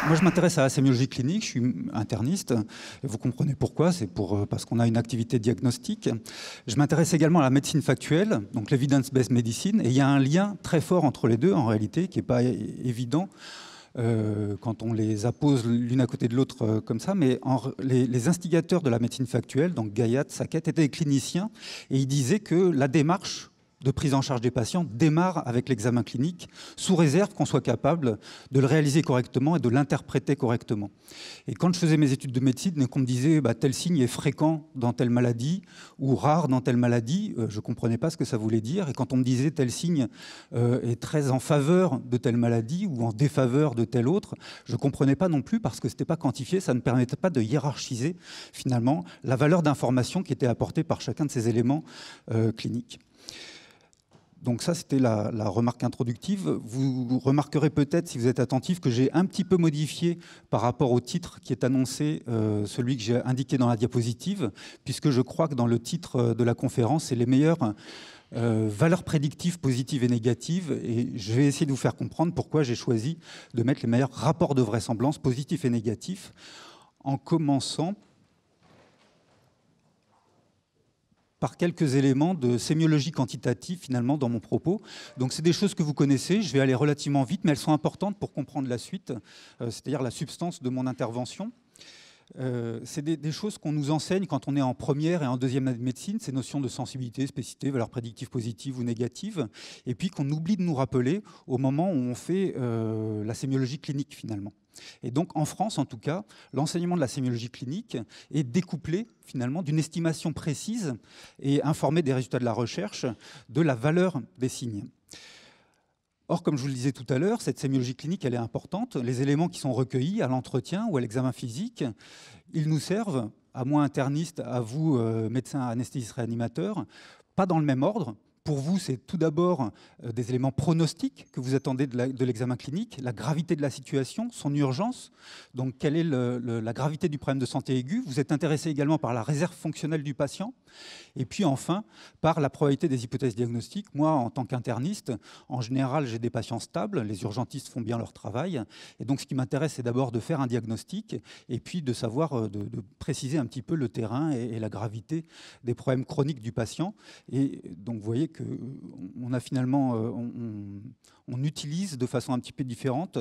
Moi, je m'intéresse à la sémiologie clinique, je suis interniste, et vous comprenez pourquoi, c'est parce qu'on a une activité diagnostique. Je m'intéresse également à la médecine factuelle, donc l'evidence-based medicine, et il y a un lien très fort entre les deux, en réalité, qui n'est pas évident quand on les appose l'une à côté de l'autre comme ça, mais les instigateurs de la médecine factuelle, donc Gayat, Sackett, étaient des cliniciens, et ils disaient que la démarche de prise en charge des patients démarre avec l'examen clinique, sous réserve qu'on soit capable de le réaliser correctement et de l'interpréter correctement. Et quand je faisais mes études de médecine et qu'on me disait tel signe est fréquent dans telle maladie ou rare dans telle maladie, je ne comprenais pas ce que ça voulait dire. Et quand on me disait tel signe est très en faveur de telle maladie ou en défaveur de telle autre, je ne comprenais pas non plus parce que ce n'était pas quantifié, ça ne permettait pas de hiérarchiser finalement la valeur d'information qui était apportée par chacun de ces éléments cliniques. Donc ça, c'était la remarque introductive. Vous remarquerez peut-être, si vous êtes attentif, que j'ai un petit peu modifié par rapport au titre qui est annoncé, celui que j'ai indiqué dans la diapositive, puisque je crois que dans le titre de la conférence, c'est les meilleures valeurs prédictives positives et négatives. Et je vais essayer de vous faire comprendre pourquoi j'ai choisi de mettre les meilleurs rapports de vraisemblance positifs et négatifs, en commençant par quelques éléments de sémiologie quantitative finalement dans mon propos. Donc c'est des choses que vous connaissez, je vais aller relativement vite, mais elles sont importantes pour comprendre la suite, c'est-à-dire la substance de mon intervention. C'est des choses qu'on nous enseigne quand on est en première et en deuxième année de médecine, ces notions de sensibilité, spécificité, valeurs prédictives positives ou négatives, et puis qu'on oublie de nous rappeler au moment où on fait la sémiologie clinique finalement. Et donc en France en tout cas, l'enseignement de la sémiologie clinique est découplé finalement d'une estimation précise et informée des résultats de la recherche de la valeur des signes. Or, comme je vous le disais tout à l'heure, cette sémiologie clinique, elle est importante. Les éléments qui sont recueillis à l'entretien ou à l'examen physique, ils nous servent, à moi interniste, à vous médecins anesthésistes réanimateurs, pas dans le même ordre. Pour vous, c'est tout d'abord des éléments pronostiques que vous attendez de l'examen clinique, la gravité de la situation, son urgence, donc quelle est la gravité du problème de santé aiguë. Vous êtes intéressé également par la réserve fonctionnelle du patient, et puis enfin, par la probabilité des hypothèses diagnostiques. Moi, en tant qu'interniste, en général, j'ai des patients stables, les urgentistes font bien leur travail, et donc ce qui m'intéresse, c'est d'abord de faire un diagnostic, et puis de savoir, de préciser un petit peu le terrain et la gravité des problèmes chroniques du patient. Et donc, vous voyez qu'on a finalement, on utilise de façon un petit peu différente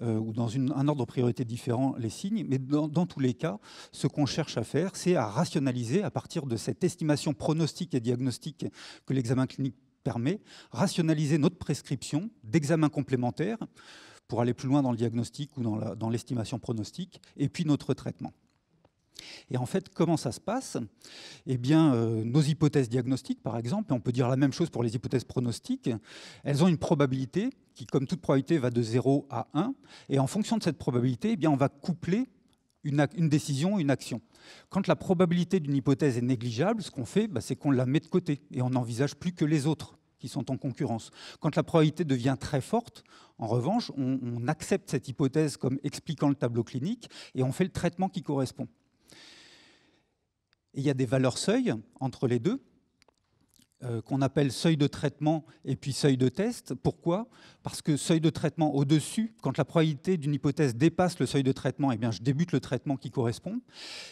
ou dans un ordre de priorité différent les signes, mais dans tous les cas, ce qu'on cherche à faire, c'est à rationaliser à partir de cette estimation pronostique et diagnostique que l'examen clinique permet, rationaliser notre prescription d'examens complémentaires pour aller plus loin dans le diagnostic ou dans l'estimation pronostique, et puis notre traitement. Et en fait, comment ça se passe? Eh bien, nos hypothèses diagnostiques, par exemple, et on peut dire la même chose pour les hypothèses pronostiques, elles ont une probabilité qui, comme toute probabilité, va de 0 à 1. Et en fonction de cette probabilité, eh bien, on va coupler une décision, une action. Quand la probabilité d'une hypothèse est négligeable, ce qu'on fait, c'est qu'on la met de côté et on n'envisage plus que les autres qui sont en concurrence. Quand la probabilité devient très forte, en revanche, on accepte cette hypothèse comme expliquant le tableau clinique et on fait le traitement qui correspond. Et il y a des valeurs seuil entre les deux, qu'on appelle seuil de traitement et puis seuil de test. Pourquoi? Parce que seuil de traitement au-dessus, quand la probabilité d'une hypothèse dépasse le seuil de traitement, eh bien, je débute le traitement qui correspond.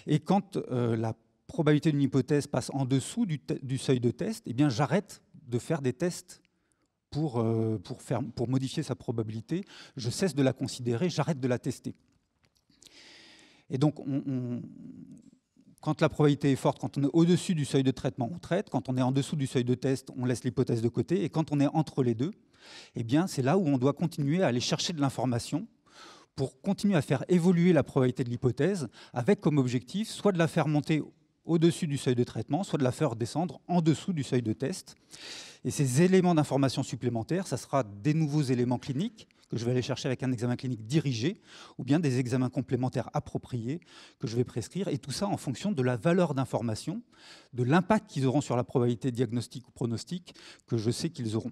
Et quand la probabilité d'une hypothèse passe en dessous du seuil de test, eh bien, j'arrête de faire des tests pour modifier sa probabilité. Je cesse de la considérer, j'arrête de la tester. Et donc, quand la probabilité est forte, quand on est au-dessus du seuil de traitement, on traite. Quand on est en dessous du seuil de test, on laisse l'hypothèse de côté. Et quand on est entre les deux, eh bien, c'est là où on doit continuer à aller chercher de l'information pour continuer à faire évoluer la probabilité de l'hypothèse avec comme objectif soit de la faire monter au-dessus du seuil de traitement, soit de la faire descendre en dessous du seuil de test. Et ces éléments d'information supplémentaires, ça sera des nouveaux éléments cliniques que je vais aller chercher avec un examen clinique dirigé, ou bien des examens complémentaires appropriés que je vais prescrire, et tout ça en fonction de la valeur d'information, de l'impact qu'ils auront sur la probabilité diagnostique ou pronostique que je sais qu'ils auront.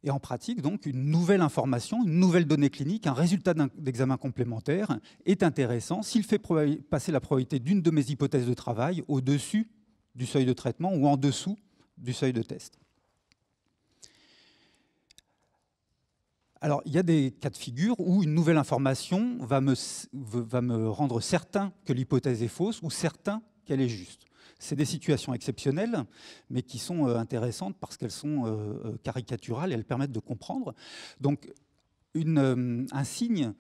Et en pratique, donc, une nouvelle information, une nouvelle donnée clinique, un résultat d'examen complémentaire est intéressant s'il fait passer la probabilité d'une de mes hypothèses de travail au-dessus du seuil de traitement ou en dessous du seuil de test. Alors, il y a des cas de figure où une nouvelle information va me rendre certain que l'hypothèse est fausse ou certain qu'elle est juste. C'est des situations exceptionnelles, mais qui sont intéressantes parce qu'elles sont caricaturales et elles permettent de comprendre. Donc, un signe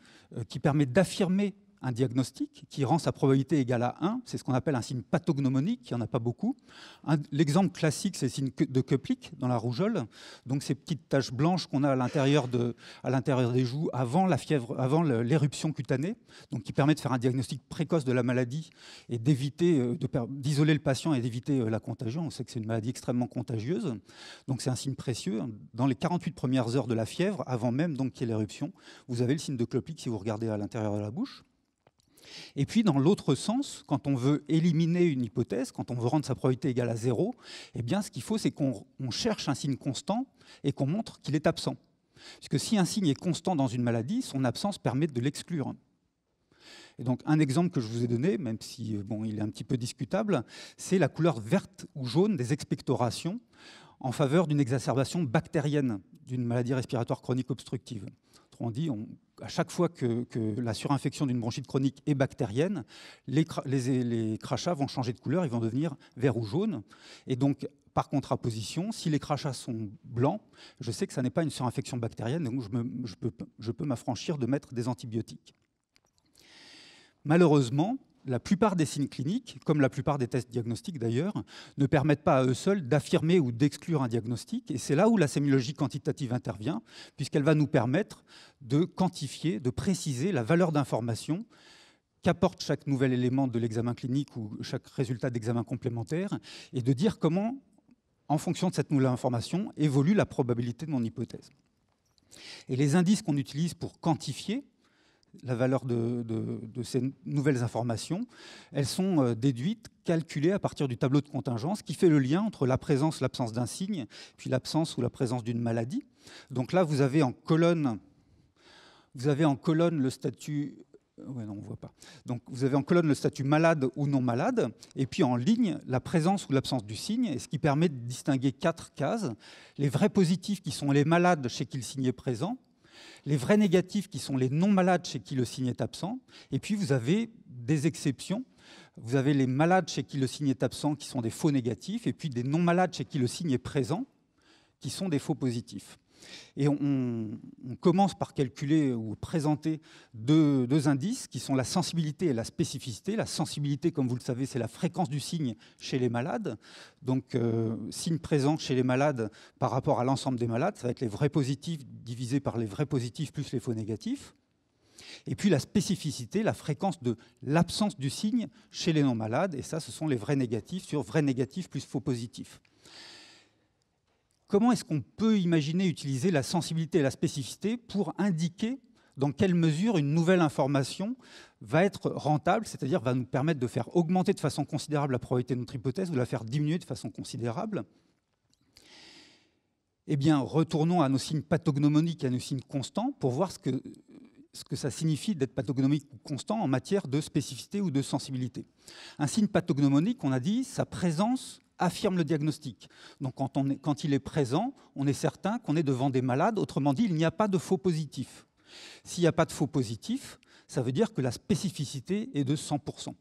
qui permet d'affirmer un diagnostic qui rend sa probabilité égale à 1, c'est ce qu'on appelle un signe pathognomonique, il n'y en a pas beaucoup. L'exemple classique, c'est le signe de Köplik dans la rougeole, donc ces petites taches blanches qu'on a à l'intérieur des joues avant la fièvre, avant l'éruption cutanée, donc qui permet de faire un diagnostic précoce de la maladie et d'isoler le patient et d'éviter la contagion. On sait que c'est une maladie extrêmement contagieuse, donc c'est un signe précieux. Dans les 48 premières heures de la fièvre, avant même donc qu'il y ait l'éruption, vous avez le signe de Köplik si vous regardez à l'intérieur de la bouche. Et puis, dans l'autre sens, quand on veut éliminer une hypothèse, quand on veut rendre sa probabilité égale à 0, eh bien, ce qu'il faut, c'est qu'on cherche un signe constant et qu'on montre qu'il est absent. Puisque si un signe est constant dans une maladie, son absence permet de l'exclure. Et donc, un exemple que je vous ai donné, même si il est un petit peu discutable, c'est la couleur verte ou jaune des expectorations en faveur d'une exacerbation bactérienne d'une maladie respiratoire chronique obstructive. Autrement dit, à chaque fois que la surinfection d'une bronchite chronique est bactérienne, les crachats vont changer de couleur, ils vont devenir vert ou jaune. Et donc, par contraposition, si les crachats sont blancs, je sais que ça n'est pas une surinfection bactérienne, donc je peux m'affranchir de mettre des antibiotiques. Malheureusement, la plupart des signes cliniques, comme la plupart des tests diagnostiques d'ailleurs, ne permettent pas à eux seuls d'affirmer ou d'exclure un diagnostic. Et c'est là où la sémiologie quantitative intervient, puisqu'elle va nous permettre de quantifier, de préciser la valeur d'information qu'apporte chaque nouvel élément de l'examen clinique ou chaque résultat d'examen complémentaire, et de dire comment, en fonction de cette nouvelle information, évolue la probabilité de mon hypothèse. Et les indices qu'on utilise pour quantifier la valeur de ces nouvelles informations, elles sont déduites, calculées à partir du tableau de contingence qui fait le lien entre la présence, l'absence d'un signe, puis l'absence ou la présence d'une maladie. Donc là, vous avez en colonne le statut... Ouais, non, on voit pas. Donc vous avez en colonne le statut malade ou non malade, et puis en ligne, la présence ou l'absence du signe, et ce qui permet de distinguer 4 cases. Les vrais positifs qui sont les malades chez qui le signe est présent, les vrais négatifs qui sont les non-malades chez qui le signe est absent, et puis vous avez des exceptions. Vous avez les malades chez qui le signe est absent qui sont des faux négatifs, et puis des non-malades chez qui le signe est présent qui sont des faux positifs. Et on commence par calculer ou présenter deux indices qui sont la sensibilité et la spécificité. La sensibilité, comme vous le savez, c'est la fréquence du signe chez les malades. Donc, signe présent chez les malades par rapport à l'ensemble des malades, ça va être les vrais positifs divisés par les vrais positifs plus les faux négatifs. Et puis la spécificité, la fréquence de l'absence du signe chez les non-malades. Et ça, ce sont les vrais négatifs sur vrais négatifs plus faux positifs. Comment est-ce qu'on peut imaginer utiliser la sensibilité et la spécificité pour indiquer dans quelle mesure une nouvelle information va être rentable, c'est-à-dire va nous permettre de faire augmenter de façon considérable la probabilité de notre hypothèse ou de la faire diminuer de façon considérable? Eh bien, retournons à nos signes pathognomoniques et à nos signes constants pour voir ce que ça signifie d'être pathognomique ou constant en matière de spécificité ou de sensibilité. Un signe pathognomonique, on a dit, sa présence affirme le diagnostic. Donc quand il est présent, on est certain qu'on est devant des malades. Autrement dit, il n'y a pas de faux positifs. S'il n'y a pas de faux positifs, ça veut dire que la spécificité est de 100%.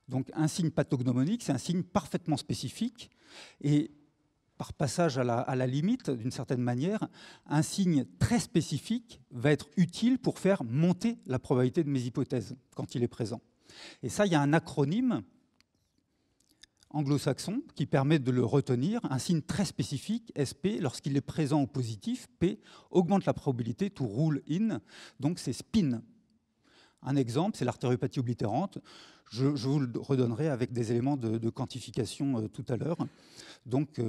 Donc un signe pathognomonique, c'est un signe parfaitement spécifique. Et par passage à la limite, d'une certaine manière, un signe très spécifique va être utile pour faire monter la probabilité de mes hypothèses quand il est présent. Et ça, il y a un acronyme anglo-saxon qui permet de le retenir. Un signe très spécifique, SP, lorsqu'il est présent ou positif, P, augmente la probabilité to rule in, donc c'est SPIN. Un exemple, c'est l'artériopathie oblitérante. Je vous le redonnerai avec des éléments de quantification tout à l'heure. Donc,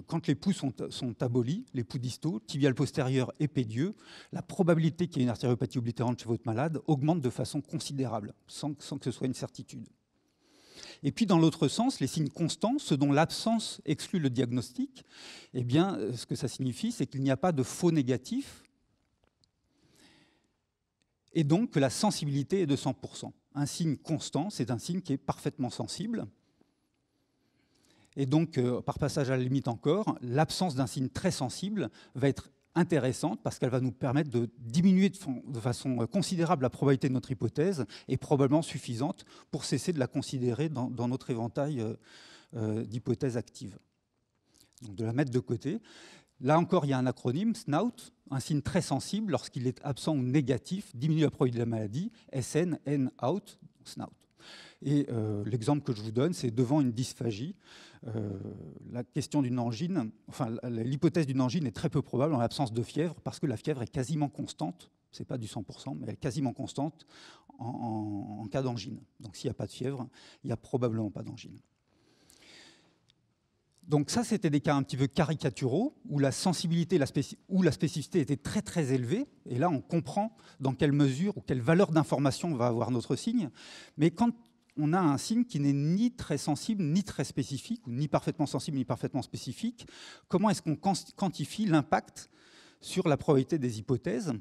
quand les pouls sont abolis, les pouls distaux, tibial postérieur et pédieux, la probabilité qu'il y ait une artériopathie oblitérante chez votre malade augmente de façon considérable, sans que ce soit une certitude. Et puis, dans l'autre sens, les signes constants, ceux dont l'absence exclut le diagnostic, eh bien, ce que ça signifie, c'est qu'il n'y a pas de faux négatifs, et donc que la sensibilité est de 100%. Un signe constant, c'est un signe qui est parfaitement sensible. Et donc, par passage à la limite encore, l'absence d'un signe très sensible va être intéressante parce qu'elle va nous permettre de diminuer de façon considérable la probabilité de notre hypothèse et probablement suffisante pour cesser de la considérer dans notre éventail d'hypothèses actives. Donc de la mettre de côté. Là encore, il y a un acronyme, SNOUT, un signe très sensible lorsqu'il est absent ou négatif, diminue la probabilité de la maladie, SN, N-out, SNOUT. Et l'exemple que je vous donne, c'est devant une dysphagie. La question d'une angine, enfin l'hypothèse d'une angine est très peu probable en l'absence de fièvre parce que la fièvre est quasiment constante, c'est pas du 100%, mais elle est quasiment constante en cas d'angine. Donc s'il n'y a pas de fièvre, il n'y a probablement pas d'angine. Donc ça, c'était des cas un petit peu caricaturaux où la sensibilité ou la spécificité était très très élevée. Et là, on comprend dans quelle mesure ou quelle valeur d'information va avoir notre signe. Mais quand on a un signe qui n'est ni très sensible, ni très spécifique, ou ni parfaitement sensible, ni parfaitement spécifique, comment est-ce qu'on quantifie l'impact sur la probabilité des hypothèses?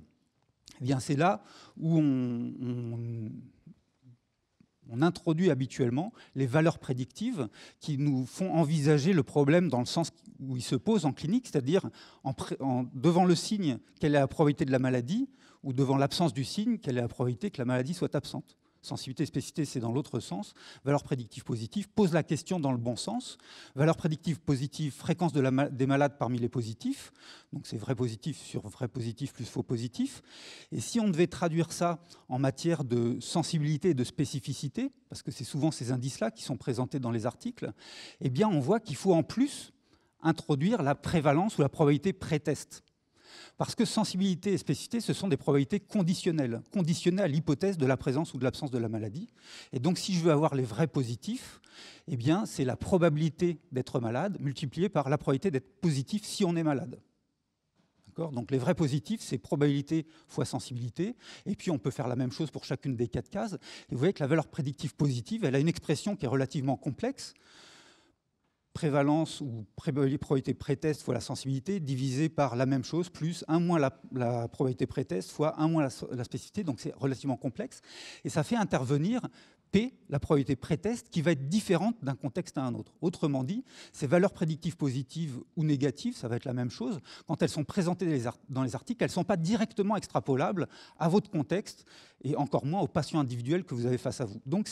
Eh bien, c'est là où on introduit habituellement les valeurs prédictives qui nous font envisager le problème dans le sens où il se pose en clinique, c'est-à-dire devant le signe, quelle est la probabilité de la maladie, ou devant l'absence du signe, quelle est la probabilité que la maladie soit absente. Sensibilité et spécificité, c'est dans l'autre sens. Valeur prédictive positive pose la question dans le bon sens. Valeur prédictive positive, fréquence des malades parmi les positifs. Donc c'est vrai positif sur vrai positif plus faux positif. Et si on devait traduire ça en matière de sensibilité et de spécificité, parce que c'est souvent ces indices-là qui sont présentés dans les articles, eh bien on voit qu'il faut en plus introduire la prévalence ou la probabilité pré-test. Parce que sensibilité et spécificité, ce sont des probabilités conditionnelles, conditionnées à l'hypothèse de la présence ou de l'absence de la maladie. Et donc, si je veux avoir les vrais positifs, eh bien, c'est la probabilité d'être malade multipliée par la probabilité d'être positif si on est malade. Donc, les vrais positifs, c'est probabilité fois sensibilité. Et puis, on peut faire la même chose pour chacune des 4 cases. Et vous voyez que la valeur prédictive positive, elle a une expression qui est relativement complexe. Prévalence ou probabilité pré-test fois la sensibilité divisé par la même chose, plus 1 moins la probabilité pré-test fois 1 moins la spécificité, donc c'est relativement complexe. Et ça fait intervenir P, la probabilité pré-test, qui va être différente d'un contexte à un autre. Autrement dit, ces valeurs prédictives positives ou négatives, ça va être la même chose. Quand elles sont présentées dans les articles, elles ne sont pas directement extrapolables à votre contexte et encore moins aux patients individuels que vous avez face à vous. Donc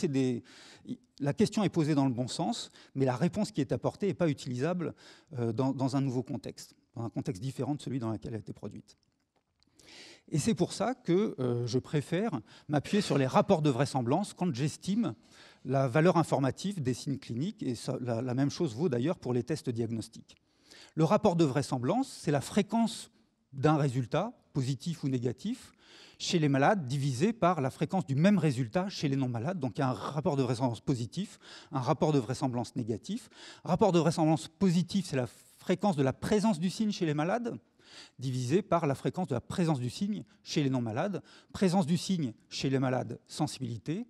la question est posée dans le bon sens, mais la réponse qui est apportée n'est pas utilisable dans un nouveau contexte, dans un contexte différent de celui dans lequel elle a été produite. Et c'est pour ça que je préfère m'appuyer sur les rapports de vraisemblance quand j'estime la valeur informative des signes cliniques. Et ça, la même chose vaut d'ailleurs pour les tests diagnostiques. Le rapport de vraisemblance, c'est la fréquence d'un résultat, positif ou négatif, chez les malades, divisé par la fréquence du même résultat chez les non-malades. Donc il y a un rapport de vraisemblance positif, un rapport de vraisemblance négatif. Rapport de vraisemblance positif, c'est la fréquence de la présence du signe chez les malades, divisé par la fréquence de la présence du signe chez les non-malades. Présence du signe chez les malades, sensibilité.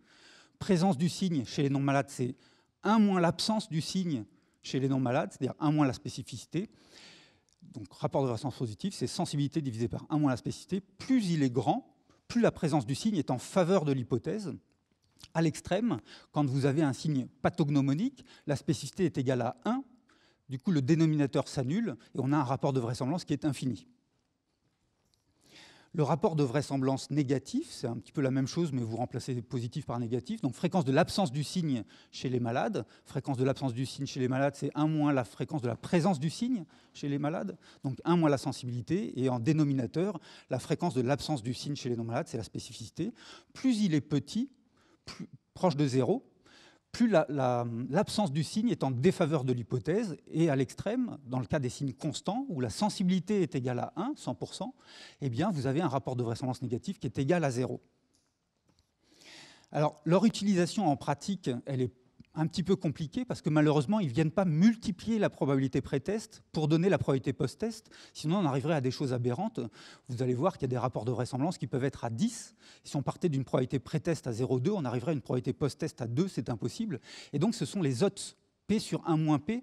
Présence du signe chez les non-malades, c'est 1 moins l'absence du signe chez les non-malades, c'est-à-dire 1 moins la spécificité. Donc rapport de vraisemblance positif, c'est sensibilité divisé par 1 moins la spécificité. Plus il est grand, plus la présence du signe est en faveur de l'hypothèse. À l'extrême, quand vous avez un signe pathognomonique, la spécificité est égale à 1. Du coup, le dénominateur s'annule et on a un rapport de vraisemblance qui est infini. Le rapport de vraisemblance négatif, c'est un petit peu la même chose, mais vous remplacez positif par négatif. Donc, fréquence de l'absence du signe chez les malades. Fréquence de l'absence du signe chez les malades, c'est 1 moins la fréquence de la présence du signe chez les malades. Donc, 1 moins la sensibilité. Et en dénominateur, la fréquence de l'absence du signe chez les non-malades, c'est la spécificité. Plus il est petit, plus proche de 0, plus l'absence du signe est en défaveur de l'hypothèse, et à l'extrême, dans le cas des signes constants, où la sensibilité est égale à 1, 100%, eh bien, vous avez un rapport de vraisemblance négatif qui est égal à 0. Alors, leur utilisation en pratique, elle est un petit peu compliquée, parce que malheureusement, ils ne viennent pas multiplier la probabilité pré-test pour donner la probabilité post-test, sinon on arriverait à des choses aberrantes. Vous allez voir qu'il y a des rapports de vraisemblance qui peuvent être à 10. Si on partait d'une probabilité pré-test à 0,2, on arriverait à une probabilité post-test à 2, c'est impossible. Et donc ce sont les odds P sur 1 moins P,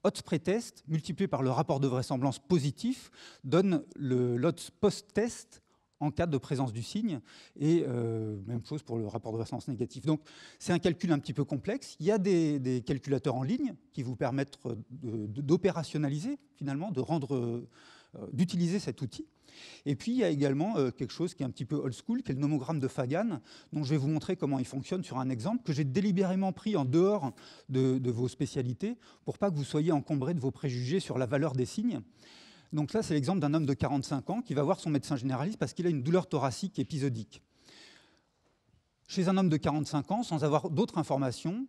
odds pré-test multiplié par le rapport de vraisemblance positif, donne l'odds post-test en cas de présence du signe, et même chose pour le rapport de vraisemblance négatif. Donc c'est un calcul un petit peu complexe. Il y a des calculateurs en ligne qui vous permettent d'opérationnaliser, finalement, d'utiliser cet outil. Et puis, il y a également quelque chose qui est un petit peu old school, qui est le nomogramme de Fagan, dont je vais vous montrer comment il fonctionne sur un exemple que j'ai délibérément pris en dehors de vos spécialités, pour pas que vous soyez encombrés de vos préjugés sur la valeur des signes. Donc là, c'est l'exemple d'un homme de 45 ans qui va voir son médecin généraliste parce qu'il a une douleur thoracique épisodique. Chez un homme de 45 ans, sans avoir d'autres informations,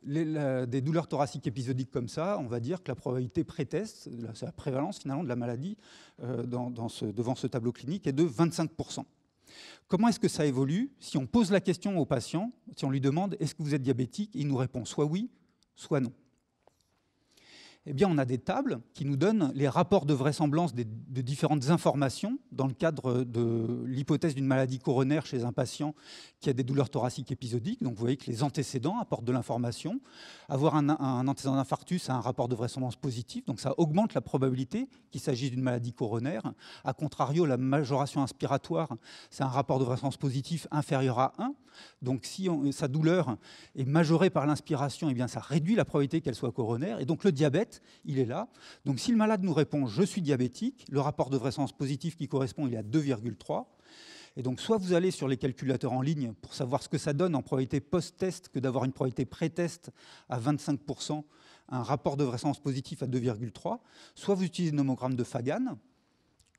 des douleurs thoraciques épisodiques comme ça, on va dire que la probabilité pré-test, la prévalence finalement de la maladie devant ce tableau clinique est de 25%. Comment est-ce que ça évolue? Si on pose la question au patient, si on lui demande « est-ce que vous êtes diabétique ?», il nous répond soit oui, soit non. Eh bien, on a des tables qui nous donnent les rapports de vraisemblance de différentes informations dans le cadre de l'hypothèse d'une maladie coronaire chez un patient qui a des douleurs thoraciques épisodiques. Donc, vous voyez que les antécédents apportent de l'information. Avoir un antécédent d'infarctus a un rapport de vraisemblance positif, donc ça augmente la probabilité qu'il s'agisse d'une maladie coronaire. A contrario, la majoration inspiratoire, c'est un rapport de vraisemblance positif inférieur à 1. Donc, si sa douleur est majorée par l'inspiration, eh bien, ça réduit la probabilité qu'elle soit coronaire. Et donc, le diabète, il est là. Donc, si le malade nous répond « je suis diabétique », le rapport de vraisemblance positif qui correspond, il est à 2,3. Et donc, soit vous allez sur les calculateurs en ligne pour savoir ce que ça donne en probabilité post-test que d'avoir une probabilité pré-test à 25%, un rapport de vraisemblance positif à 2,3, soit vous utilisez le nomogramme de Fagan,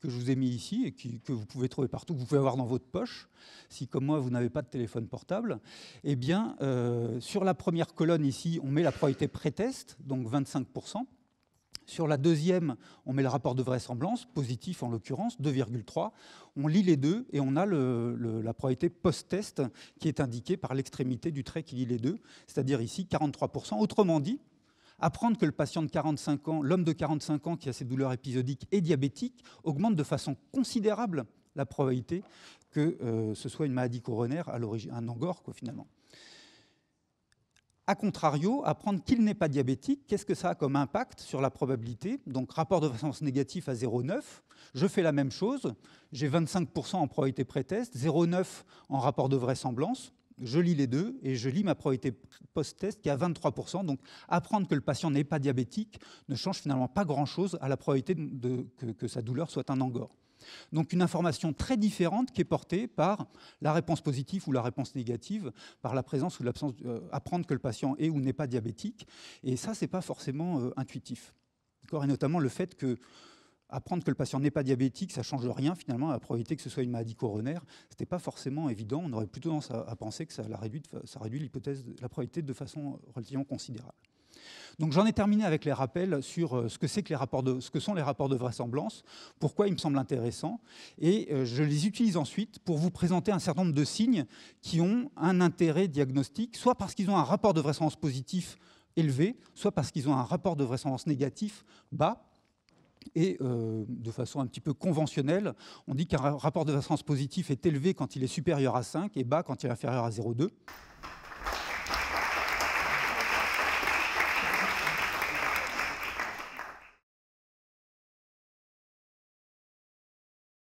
que je vous ai mis ici et que vous pouvez trouver partout, que vous pouvez avoir dans votre poche, si comme moi vous n'avez pas de téléphone portable. Eh bien, sur la première colonne ici, on met la probabilité pré-test, donc 25%. Sur la deuxième, on met le rapport de vraisemblance, positif en l'occurrence, 2,3. On lit les deux et on a la probabilité post-test qui est indiquée par l'extrémité du trait qui lit les deux, c'est-à-dire ici 43%. Autrement dit, apprendre que le patient de 45 ans, l'homme de 45 ans qui a ces douleurs épisodiques est diabétique, augmente de façon considérable la probabilité que ce soit une maladie coronaire à l'origine, un angor finalement. A contrario, apprendre qu'il n'est pas diabétique, qu'est-ce que ça a comme impact sur la probabilité? Donc rapport de vraisemblance négatif à 0,9, je fais la même chose, j'ai 25% en probabilité pré-test, 0,9 en rapport de vraisemblance. Je lis les deux et je lis ma probabilité post-test qui est à 23%. Donc, apprendre que le patient n'est pas diabétique ne change finalement pas grand-chose à la probabilité que sa douleur soit un angor. Donc, une information très différente qui est portée par la réponse positive ou la réponse négative, par la présence ou l'absence, apprendre que le patient est ou n'est pas diabétique. Et ça, ce n'est pas forcément intuitif. Et notamment le fait que apprendre que le patient n'est pas diabétique, ça ne change rien finalement à la probabilité que ce soit une maladie coronaire. Ce n'était pas forcément évident. On aurait plutôt tendance à penser que ça réduit l'hypothèse, la probabilité de façon relativement considérable. Donc j'en ai terminé avec les rappels sur ce que sont les rapports de vraisemblance, pourquoi ils me semblent intéressants, et je les utilise ensuite pour vous présenter un certain nombre de signes qui ont un intérêt diagnostique, soit parce qu'ils ont un rapport de vraisemblance positif élevé, soit parce qu'ils ont un rapport de vraisemblance négatif bas. Et de façon un petit peu conventionnelle, on dit qu'un rapport de vraisemblance positif est élevé quand il est supérieur à 5 et bas quand il est inférieur à 0,2.